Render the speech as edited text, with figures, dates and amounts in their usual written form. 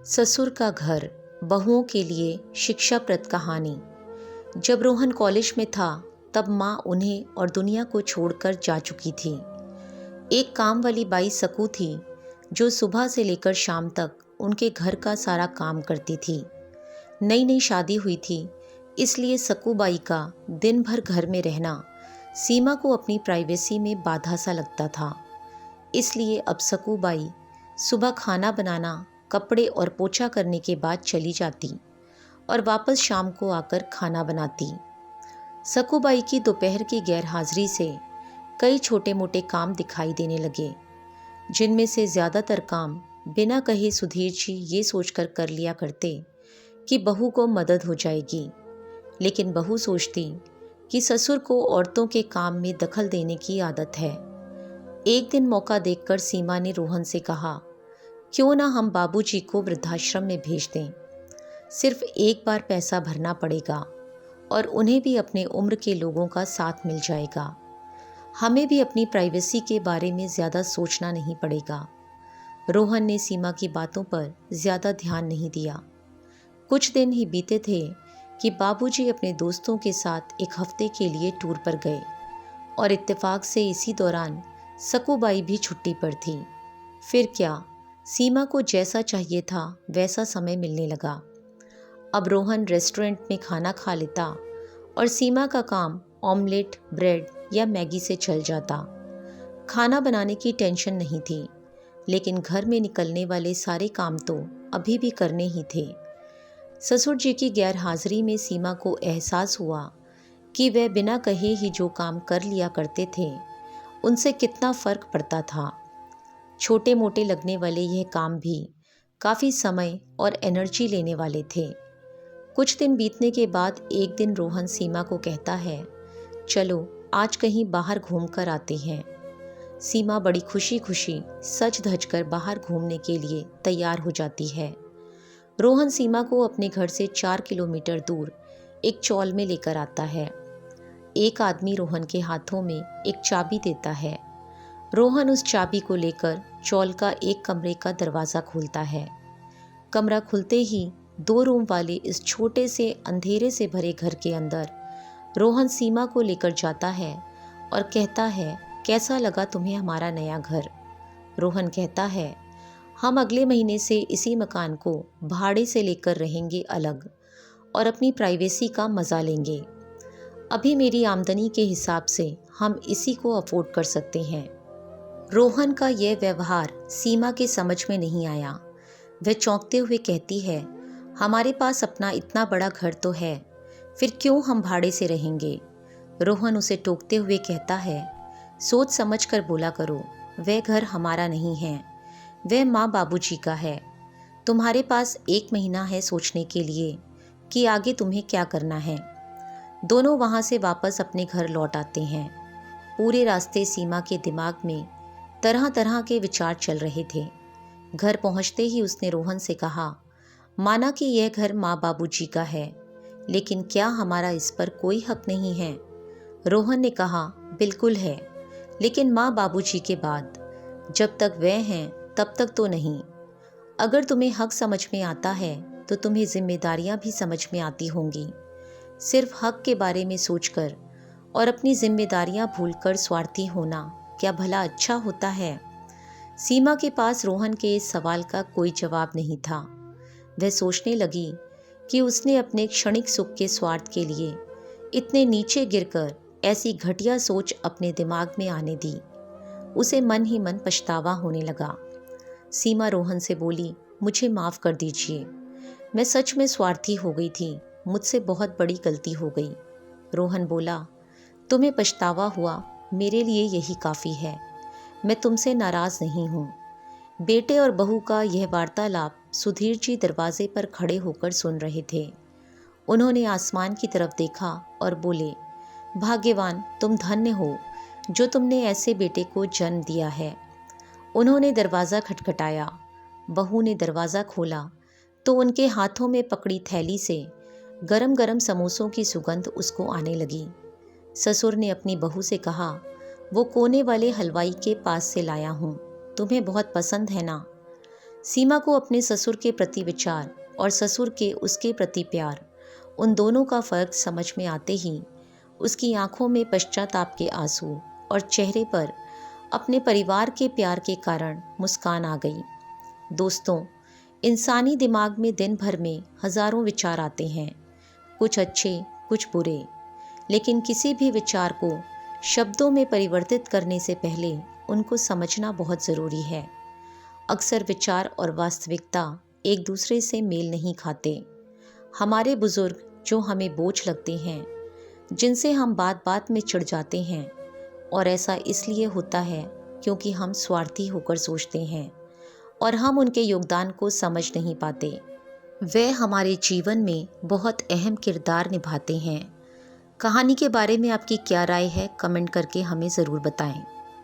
ससुर का घर, बहुओं के लिए शिक्षाप्रद कहानी। जब रोहन कॉलेज में था तब माँ उन्हें और दुनिया को छोड़कर जा चुकी थी। एक काम वाली बाई सकू थी जो सुबह से लेकर शाम तक उनके घर का सारा काम करती थी। नई नई शादी हुई थी, इसलिए सकू बाई का दिन भर घर में रहना सीमा को अपनी प्राइवेसी में बाधा सा लगता था। इसलिए अब सकू बाई सुबह खाना बनाना, कपड़े और पोछा करने के बाद चली जाती और वापस शाम को आकर खाना बनाती। सकूबाई की दोपहर की गैरहाजिरी से कई छोटे मोटे काम दिखाई देने लगे, जिनमें से ज़्यादातर काम बिना कहे सुधीर जी ये सोचकर कर लिया करते कि बहू को मदद हो जाएगी, लेकिन बहू सोचती कि ससुर को औरतों के काम में दखल देने की आदत है। एक दिन मौका देखकर सीमा ने रोहन से कहा, क्यों ना हम बाबूजी को वृद्धाश्रम में भेज दें। सिर्फ एक बार पैसा भरना पड़ेगा और उन्हें भी अपने उम्र के लोगों का साथ मिल जाएगा। हमें भी अपनी प्राइवेसी के बारे में ज़्यादा सोचना नहीं पड़ेगा। रोहन ने सीमा की बातों पर ज़्यादा ध्यान नहीं दिया। कुछ दिन ही बीते थे कि बाबूजी अपने दोस्तों के साथ एक हफ्ते के लिए टूर पर गए और इत्तेफाक से इसी दौरान सकूबाई भी छुट्टी पर थी। फिर क्या, सीमा को जैसा चाहिए था वैसा समय मिलने लगा। अब रोहन रेस्टोरेंट में खाना खा लेता और सीमा का काम ऑमलेट, ब्रेड या मैगी से चल जाता। खाना बनाने की टेंशन नहीं थी, लेकिन घर में निकलने वाले सारे काम तो अभी भी करने ही थे। ससुर जी की गैर हाजिरी में सीमा को एहसास हुआ कि वह बिना कहे ही जो काम कर लिया करते थे उनसे कितना फ़र्क पड़ता था। छोटे मोटे लगने वाले यह काम भी काफ़ी समय और एनर्जी लेने वाले थे। कुछ दिन बीतने के बाद एक दिन रोहन सीमा को कहता है, चलो आज कहीं बाहर घूम कर आते हैं। सीमा बड़ी खुशी खुशी सज धज कर बाहर घूमने के लिए तैयार हो जाती है। रोहन सीमा को अपने घर से 4 किलोमीटर दूर एक चौल में लेकर आता है। एक आदमी रोहन के हाथों में एक चाबी देता है। रोहन उस चाबी को लेकर चौल का एक कमरे का दरवाज़ा खोलता है। कमरा खुलते ही 2 रूम वाले इस छोटे से अंधेरे से भरे घर के अंदर रोहन सीमा को लेकर जाता है और कहता है, कैसा लगा तुम्हें हमारा नया घर। रोहन कहता है, हम अगले महीने से इसी मकान को भाड़े से लेकर रहेंगे अलग और अपनी प्राइवेसी का मज़ा लेंगे। अभी मेरी आमदनी के हिसाब से हम इसी को अफोर्ड कर सकते हैं। रोहन का यह व्यवहार सीमा के समझ में नहीं आया। वह चौंकते हुए कहती है, हमारे पास अपना इतना बड़ा घर तो है, फिर क्यों हम भाड़े से रहेंगे। रोहन उसे टोकते हुए कहता है, सोच समझ कर बोला करो, वह घर हमारा नहीं है, वह माँ बाबूजी का है। तुम्हारे पास 1 महीना है सोचने के लिए कि आगे तुम्हें क्या करना है। दोनों वहाँ से वापस अपने घर लौट आते हैं। पूरे रास्ते सीमा के दिमाग में तरह तरह के विचार चल रहे थे। घर पहुंचते ही उसने रोहन से कहा, माना कि यह घर माँ बाबूजी का है, लेकिन क्या हमारा इस पर कोई हक नहीं है। रोहन ने कहा, बिल्कुल है, लेकिन माँ बाबूजी के बाद, जब तक वह हैं तब तक तो नहीं। अगर तुम्हें हक समझ में आता है तो तुम्हें जिम्मेदारियाँ भी समझ में आती होंगी। सिर्फ हक के बारे में सोचकर और अपनी जिम्मेदारियाँ भूलकर स्वार्थी होना क्या भला अच्छा होता है। सीमा के पास रोहन के इस सवाल का कोई जवाब नहीं था। वह सोचने लगी कि उसने अपने क्षणिक सुख के स्वार्थ के लिए इतने नीचे गिरकर ऐसी घटिया सोच अपने दिमाग में आने दी। उसे मन ही मन पछतावा होने लगा। सीमा रोहन से बोली, मुझे माफ़ कर दीजिए, मैं सच में स्वार्थी हो गई थी, मुझसे बहुत बड़ी गलती हो गई। रोहन बोला, तुम्हें पछतावा हुआ, मेरे लिए यही काफ़ी है, मैं तुमसे नाराज़ नहीं हूँ। बेटे और बहू का यह वार्तालाप सुधीर जी दरवाजे पर खड़े होकर सुन रहे थे। उन्होंने आसमान की तरफ देखा और बोले, भाग्यवान तुम धन्य हो जो तुमने ऐसे बेटे को जन्म दिया है। उन्होंने दरवाज़ा खटखटाया। बहू ने दरवाज़ा खोला तो उनके हाथों में पकड़ी थैली से गरम गरम समोसों की सुगंध उसको आने लगी। ससुर ने अपनी बहू से कहा, वो कोने वाले हलवाई के पास से लाया हूँ, तुम्हें बहुत पसंद है ना। सीमा को अपने ससुर के प्रति विचार और ससुर के उसके प्रति प्यार, उन दोनों का फर्क समझ में आते ही उसकी आंखों में पश्चाताप के आंसू और चेहरे पर अपने परिवार के प्यार के कारण मुस्कान आ गई। दोस्तों, इंसानी दिमाग में दिन भर में हजारों विचार आते हैं, कुछ अच्छे कुछ बुरे, लेकिन किसी भी विचार को शब्दों में परिवर्तित करने से पहले उनको समझना बहुत ज़रूरी है। अक्सर विचार और वास्तविकता एक दूसरे से मेल नहीं खाते। हमारे बुजुर्ग जो हमें बोझ लगते हैं, जिनसे हम बात बात में चिढ़ जाते हैं, और ऐसा इसलिए होता है क्योंकि हम स्वार्थी होकर सोचते हैं और हम उनके योगदान को समझ नहीं पाते। वे हमारे जीवन में बहुत अहम किरदार निभाते हैं। कहानी के बारे में आपकी क्या राय है, कमेंट करके हमें ज़रूर बताएं।